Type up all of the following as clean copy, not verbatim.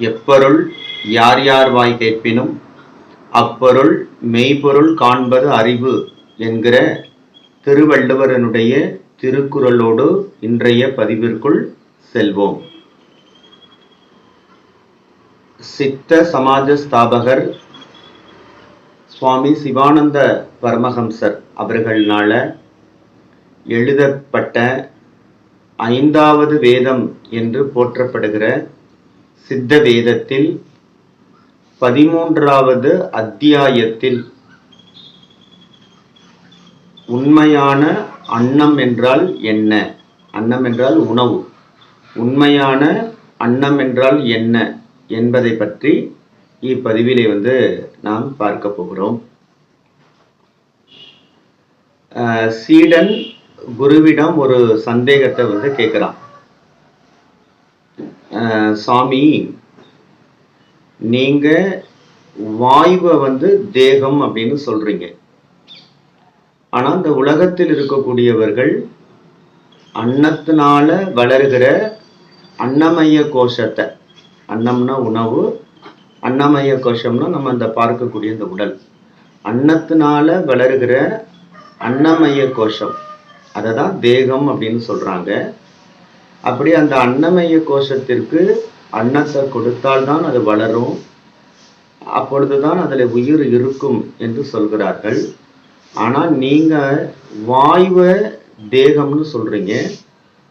எப்பொருள் யார் யார் வாய் கேட்பினும் அப்பொருள் மெய்ப்பொருள் காண்பது அறிவு என்கிற திருவள்ளுவரனுடைய திருக்குறளோடு இன்றைய பதிவிற்குள் செல்வோம். சித்த சமாஜ ஸ்தாபகர் சுவாமி சிவானந்த பரமஹம்சர் அவர்களால எழுதப்பட்ட 5வது வேதம் என்று போற்றப்படுகிற சித்த வேதத்தில் 13வது அத்தியாயத்தில் உண்மையான அன்னம் என்றால் என்ன, அன்னம் என்றால் உணவு, உண்மையான அன்னம் என்றால் என்ன என்பதை பற்றி இப்பதிவிலே நாம் பார்க்க போகிறோம். சீடன் குருவிடம் ஒரு சந்தேகத்தை கேட்கிறான். சாமி, நீங்க வாயுவை தேகம் அப்படின்னு சொல்றீங்க, ஆனா இந்த உலகத்தில் இருக்கக்கூடியவர்கள் அன்னத்தினால வளர்கிற அன்னமய கோஷத்தை, அன்னம்னா உணவு, அன்னமய கோஷம்னா நம்ம இந்த பார்க்கக்கூடிய இந்த உடல், அன்னத்தினால வளர்கிற அன்னமய கோஷம், அதை தான் தேகம் அப்படின்னு சொல்றாங்க. அப்படி அந்த அன்னமய கோஷத்திற்கு அன்னத்தை கொடுத்தால்தான் அது வளரும், அப்பொழுதுதான் அதில் உயிர் இருக்கும் என்று சொல்கிறார்கள். ஆனால் நீங்க வாயுவை தேகம்னு சொல்றீங்க.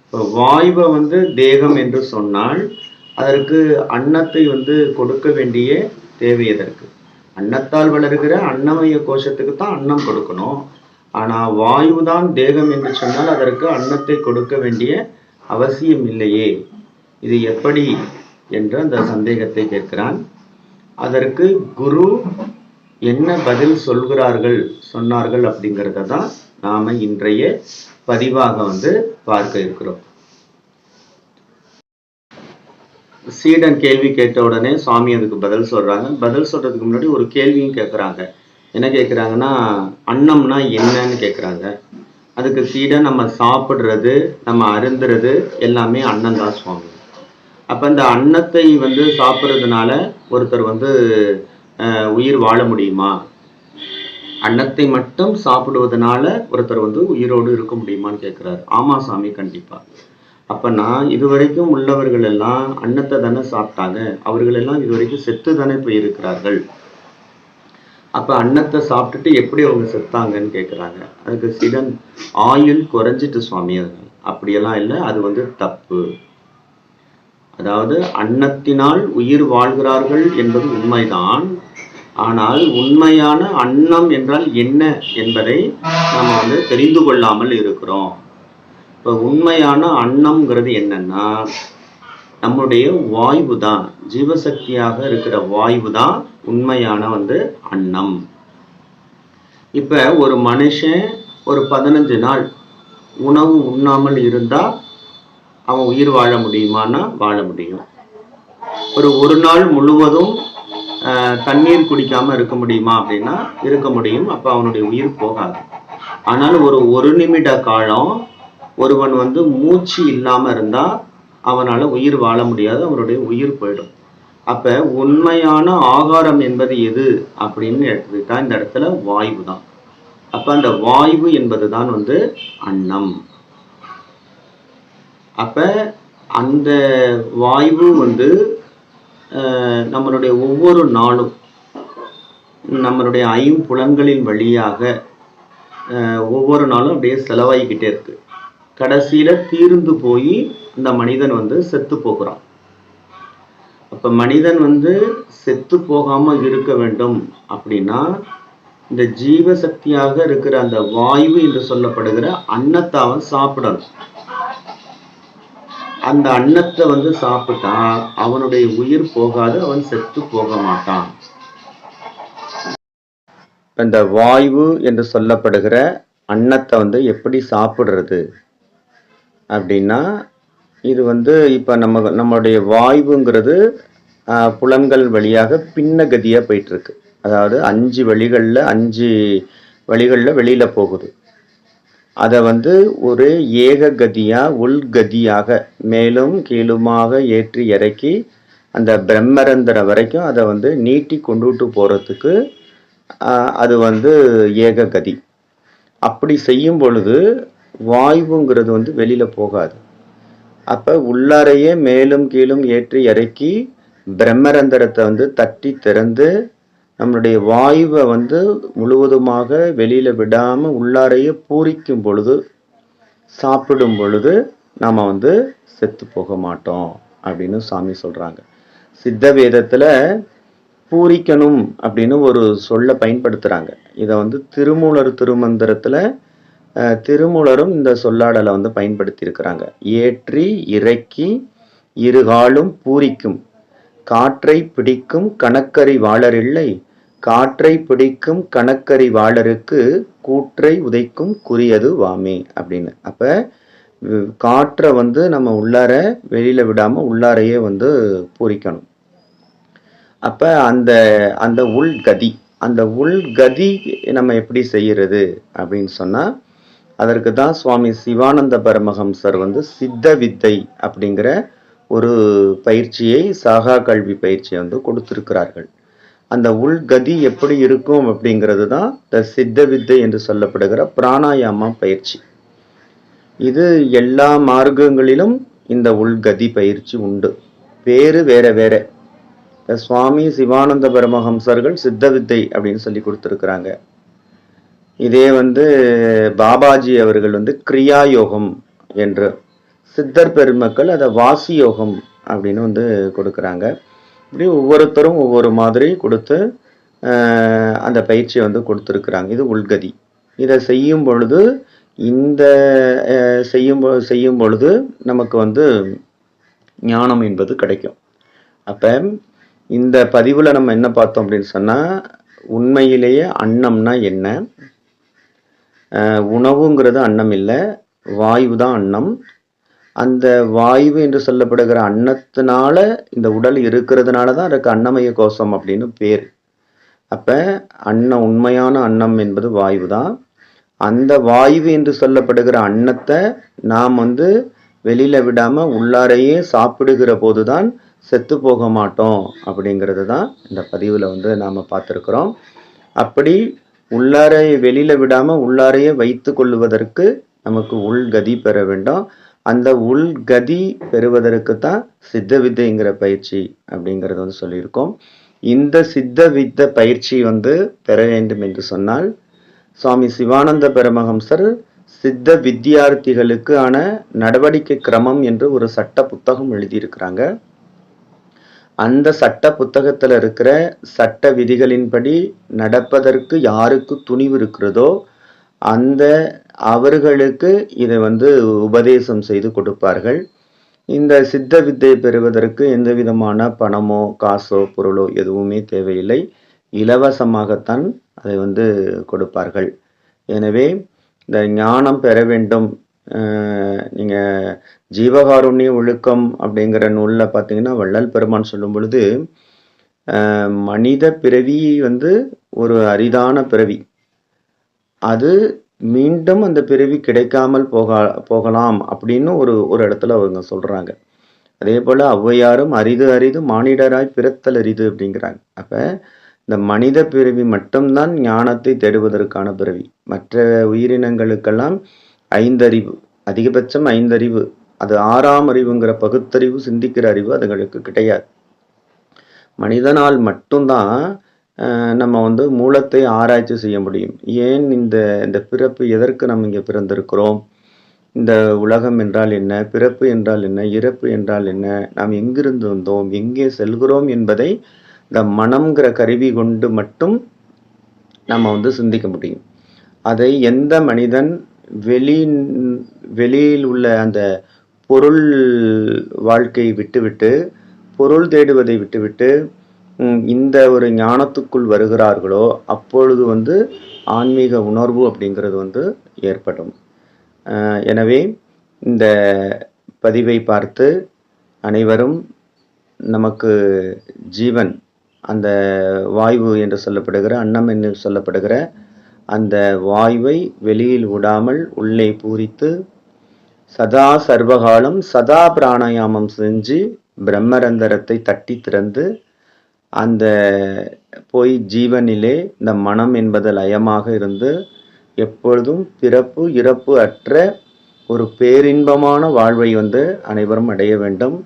இப்போ வாயுவை தேகம் என்று சொன்னால் அதற்கு அன்னத்தை கொடுக்க வேண்டிய தேவை எதற்கு? அன்னத்தால் வளர்கிற அன்னமய கோஷத்துக்கு தான் அன்னம் கொடுக்கணும். ஆனால் வாயு தான் தேகம் என்று சொன்னால் அதற்கு அன்னத்தை கொடுக்க வேண்டிய அவசியம் இல்லையே, இது எப்படி என்று அந்த சந்தேகத்தை கேட்கிறான். அதற்கு குரு என்ன பதில் சொன்னார்கள் அப்படிங்கிறத தான் நாம இன்றைய பதிவாக பார்க்க இருக்கிறோம். சீடன் கேள்வி கேட்ட உடனே சுவாமி அதுக்கு பதில் சொல்றாங்க. பதில் சொல்றதுக்கு முன்னாடி ஒரு கேள்வியும் கேட்குறாங்க. என்ன கேட்குறாங்கன்னா, அன்னம்னா என்னன்னு கேட்குறாங்க. அதுக்கு சீடன், நம்ம சாப்பிட்றது, நம்ம அருந்துறது எல்லாமே அன்னம் தான் சுவாமி. அப்போ இந்த அன்னத்தை சாப்பிட்றதுனால ஒருத்தர் உயிர் வாழ முடியுமா? அன்னத்தை மட்டும் சாப்பிடுவதனால ஒருத்தர் உயிரோடு இருக்க முடியுமான்னு கேட்குறாரு. ஆமா சாமி, கண்டிப்பா. அப்ப நான் இதுவரைக்கும் உள்ளவர்கள் எல்லாம் அன்னத்தை தானே சாப்பிட்டாங்க, அவர்கள் எல்லாம் இதுவரைக்கும் செத்து தானே போயிருக்கிறார்கள். அப்ப அன்னத்தை சாப்பிட்டுட்டு எப்படி அவங்க செத்தாங்கன்னு கேட்குறாங்க. அதுக்கு சீடன், ஆயுள் குறைஞ்சிட்டு சுவாமி, அப்படியெல்லாம் இல்லை, அது தப்பு. அதாவது அன்னத்தினால் உயிர் வாழ்கிறார்கள் என்பது உண்மைதான், ஆனால் உண்மையான அன்னம் என்றால் என்ன என்பதை நம்ம தெரிந்து கொள்ளாமல் இருக்கிறோம். இப்போ உண்மையான அன்னம்ங்கிறது என்னன்னா, நம்முடைய வாயு தான், ஜீவசக்தியாக இருக்கிற வாயு தான் உண்மையான அன்னம். இப்ப ஒரு மனுஷன் ஒரு 15 நாள் உணவு உண்ணாமல் இருந்தா அவன் உயிர் வாழ முடியுமானா வாழ முடியும். ஒரு நாள் முழுவதும் தண்ணீர் குடிக்காம இருக்க முடியுமா அப்படின்னா இருக்க முடியும். அப்ப அவனுடைய உயிர் போகாது. ஆனால் ஒரு நிமிட காலம் ஒருவன் மூச்சு இல்லாம இருந்தா அவனால உயிர் வாழ முடியாது, அவனுடைய உயிர் போயிடும். அப்ப உண்மையான ஆகாரம் என்பது எது அப்படின்னு எடுத்துக்கிட்டா இந்த இடத்துல வாயு தான். அப்ப அந்த வாயு என்பதுதான் அன்னம். அப்ப அந்த வாயு நம்மளுடைய ஒவ்வொரு நாளும் நம்மளுடைய 5 புலன்களின் வழியாக ஒவ்வொரு நாளும் அப்படியே செலவாகிக்கிட்டே இருக்கு. கடைசியில தீர்ந்து போய் இந்த மனிதன் செத்து போகிறான். அப்ப மனிதன் செத்து போகாம இருக்க வேண்டும் அப்படின்னா இந்த ஜீவசக்தியாக இருக்கிற அந்த வாயு என்று சொல்லப்படுகிற அன்னத்தை அவன் சாப்பிடணும். அந்த அன்னத்தை சாப்பிட்டா அவனுடைய உயிர் போகாது, அவன் செத்து போக மாட்டான். இந்த வாயு என்று சொல்லப்படுகிற அன்னத்தை எப்படி சாப்பிடுறது அப்படின்னா, இது இப்ப நம்மளுடைய வாயுங்கிறது புலன்கள் வழியாக பின்ன கதியா போயிட்டு இருக்கு. அதாவது 5 வழிகளில் வெளியில போகுது. அதை ஒரு ஏக கதியா உள்கதியாக மேலும் கீழுமாக ஏற்றி இறக்கி அந்த பிரம்மரந்திர வரைக்கும் அதை வந்து நீட்டி கொண்டுட்டு போகிறதுக்கு அது வந்து ஏக கதி. அப்படி செய்யும் பொழுது வாயுங்கிறது வந்து வெளியில் போகாது. அப்போ உள்ளாரையே மேலும் கீழும் ஏற்றி இறக்கி பிரம்மரந்திரத்தை வந்து தட்டி திறந்து நம்மளுடைய வாயுவை வந்து முழுவதுமாக வெளியில் விடாமல் உள்ளாரையே பூரிக்கும் பொழுது, சாப்பிடும் பொழுது நாம் வந்து செத்து போக மாட்டோம் அப்படின்னு சாமி சொல்கிறாங்க. சித்த வேதத்தில் பூரிக்கணும் அப்படின்னு ஒரு சொல்ல பயன்படுத்துகிறாங்க. இதை வந்து திருமூலர் திருமந்திரத்தில் திருமூலரும் இந்த சொல்லாடலை வந்து பயன்படுத்தி இருக்கிறாங்க. ஏற்றி இறக்கி இருகாலும் பூரிக்கும் காற்றை பிடிக்கும் கணக்கறி வாளரில்லை, காற்றை பிடிக்கும் கணக்கறி வாளருக்கு கூற்றை உதைக்கும் குறியது வாமே அப்படின்னு. அப்போ காற்றை வந்து நம்ம உள்ளார வெளியில் விடாமல் உள்ளாரையே வந்து பூரிக்கணும். அப்போ அந்த அந்த உள்கதி, அந்த உள்கதி நம்ம எப்படி செய்யறது அப்படின்னு சொன்னால், அதற்கு தான் சுவாமி சிவானந்த பரமஹம்சர் வந்து சித்த வித்தை அப்படிங்கிற ஒரு பயிற்சியை, சாகா கல்வி பயிற்சியை வந்து கொடுத்திருக்கிறார்கள். அந்த உள்கதி எப்படி இருக்கும் அப்படிங்கிறது தான் இந்த சித்த வித்தை என்று சொல்லப்படுகிற பிராணாயாம பயிற்சி. இது எல்லா மார்க்கங்களிலும் இந்த உள்கதி பயிற்சி உண்டு. வேறு வேற வேற. சுவாமி சிவானந்த பரமஹம்சர்கள் சித்த வித்தை அப்படின்னு சொல்லி கொடுத்துருக்குறாங்க. இதே வந்து பாபாஜி அவர்கள் வந்து கிரியா யோகம் என்று, சித்தர் பெருமக்கள் அதை வாசி யோகம் அப்படின்னு வந்து கொடுக்குறாங்க. இப்படி ஒவ்வொருத்தரும் ஒவ்வொரு மாதிரி கொடுத்து அந்த பயிற்சியை வந்து கொடுத்துருக்குறாங்க. இது உள்கதி. இதை செய்யும் பொழுது இந்த செய்யும் பொழுது நமக்கு வந்து ஞானம் என்பது கிடைக்கும். அப்போ இந்த பதிவில் நம்ம என்ன பார்த்தோம் அப்படின்னு சொன்னால், உண்மையிலேயே அன்னம்னா என்ன? உணவுங்கிறது அன்னம் இல்லை, வாயு தான் அன்னம். அந்த வாயு என்று சொல்லப்படுகிற அன்னத்தினால இந்த உடல் இருக்கிறதுனால தான் அதுக்கு அன்னமய கோஷம் அப்படின்னு பேர். அப்போ அன்னம், உண்மையான அன்னம் என்பது வாயு தான். அந்த வாயு என்று சொல்லப்படுகிற அன்னத்தை நாம் வந்து வெளியில் விடாமல் உள்ளாரையே சாப்பிடுகிற போது தான் செத்து போக மாட்டோம் அப்படிங்கிறது தான் இந்த பதிவில் வந்து நாம் பார்த்துருக்குறோம். அப்படி உள்ளாரை வெளியில் விடாமல் உள்ளாரையே வைத்து கொள்வதற்கு நமக்கு உள்கதி பெற வேண்டும். அந்த உள்கதி பெறுவதற்கு தான் சித்த வித்தைங்கிற பயிற்சி அப்படிங்கிறது வந்து சொல்லியிருக்கோம். இந்த சித்த வித்த பயிற்சி வந்து பெற வேண்டும் என்று சொன்னால், சுவாமி சிவானந்த பரமஹம்சர் சித்த வித்தியார்த்திகளுக்கு ஆன நடவடிக்கை கிரமம் என்று ஒரு சட்ட புத்தகம் எழுதியிருக்கிறாங்க. அந்த சட்ட புத்தகத்தில் இருக்கிற சட்ட விதிகளின்படி நடப்பதற்கு யாருக்கு துணிவு இருக்கிறதோ அந்த அவர்களுக்கு இதை வந்து உபதேசம் செய்து கொடுப்பார்கள். இந்த சித்த வித்தை பெறுவதற்கு எந்த விதமான பணமோ காசோ பொருளோ எதுவுமே தேவையில்லை, இலவசமாகத்தான் அதை வந்து கொடுப்பார்கள். எனவே இந்த ஞானம் பெற வேண்டும். நீங்கள் ஜீவகாருண்ய ஒழுக்கம் அப்படிங்கிற நூலில் பார்த்தீங்கன்னா வள்ளல் பெருமான் சொல்லும் பொழுது, மனித பிறவி வந்து ஒரு அரிதான பிறவி, அது மீண்டும் அந்த பிறவி கிடைக்காமல் போகலாம் அப்படின்னு ஒரு இடத்துல அவங்க சொல்கிறாங்க. அதே போல் ஔவையாரும் அரிது அரிது மானிடராய் பிறத்தல் அரிது அப்படிங்கிறாங்க. அப்போ இந்த மனித பிறவி மட்டும்தான் ஞானத்தை தேடுவதற்கான பிறவி. மற்ற உயிரினங்களுக்கெல்லாம் 5 அறிவு, அதிகபட்சம் 5 அறிவு, அது 6ஆம் அறிவுங்கிற பகுத்தறிவு, சிந்திக்கிற அறிவு அதுங்களுக்கு கிடையாது. மனிதனால் மட்டும்தான் நம்ம வந்து மூலத்தை ஆராய்ச்சி செய்ய முடியும். ஏன் இந்த பிறப்பு, எதற்கு நம்ம இங்கே பிறந்திருக்கிறோம், இந்த உலகம் என்றால் என்ன, பிறப்பு என்றால் என்ன, இறப்பு என்றால் என்ன, நாம் எங்கிருந்து வந்தோம், எங்கே செல்கிறோம் என்பதை இந்த மனம்ங்கிற கருவி கொண்டு மட்டும் நம்ம வந்து சிந்திக்க முடியும். அதை எந்த மனிதன் வெளியில் உள்ள அந்த பொருள் வாழ்க்கையை விட்டுவிட்டு, பொருள் தேடுவதை விட்டுவிட்டு இந்த ஒரு ஞானத்துக்குள் வருகிறார்களோ அப்பொழுது வந்து ஆன்மீக உணர்வு அப்படிங்கிறது வந்து ஏற்படும். எனவே இந்த பதிவை பார்த்து அனைவரும் நமக்கு ஜீவன், அந்த வாயு என்று சொல்லப்படுகிற, அன்னம் என்று சொல்லப்படுகிற அந்த வாயுவை வெளியில் விடாமல் உள்ளே பூரித்து சதா சர்வகாலம் சதா பிராணாயாமம் செஞ்சு பிரம்மரந்தரத்தை தட்டி திறந்து அந்த போய் ஜீவனிலே இந்த மனம் என்பது லயமாக இருந்து எப்பொழுதும் பிறப்பு இறப்பு அற்ற ஒரு பேரின்பமான வாழ்வை அனைவரும் அடைய வேண்டும்.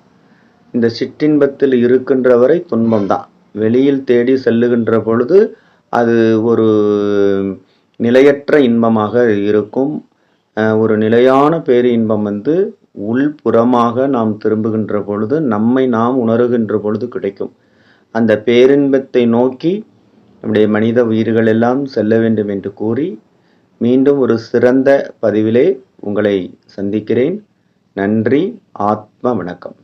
இந்த சிற்றின்பத்தில் இருக்கின்ற வரை துன்பம்தான். வெளியில் தேடி செல்லுகின்ற பொழுது அது ஒரு நிலையற்ற இன்பமாக இருக்கும். ஒரு நிலையான பேரு இன்பம் உள்புறமாக நாம் திரும்புகின்ற பொழுது, நம்மை நாம் உணருகின்ற பொழுது கிடைக்கும். அந்த பேரின்பத்தை நோக்கி நம்முடைய மனித உயிர்கள் எல்லாம் செல்ல வேண்டும் என்று கூறி, மீண்டும் ஒரு சிறந்த பதிவிலே உங்களை சந்திக்கிறேன். நன்றி. ஆத்ம வணக்கம்.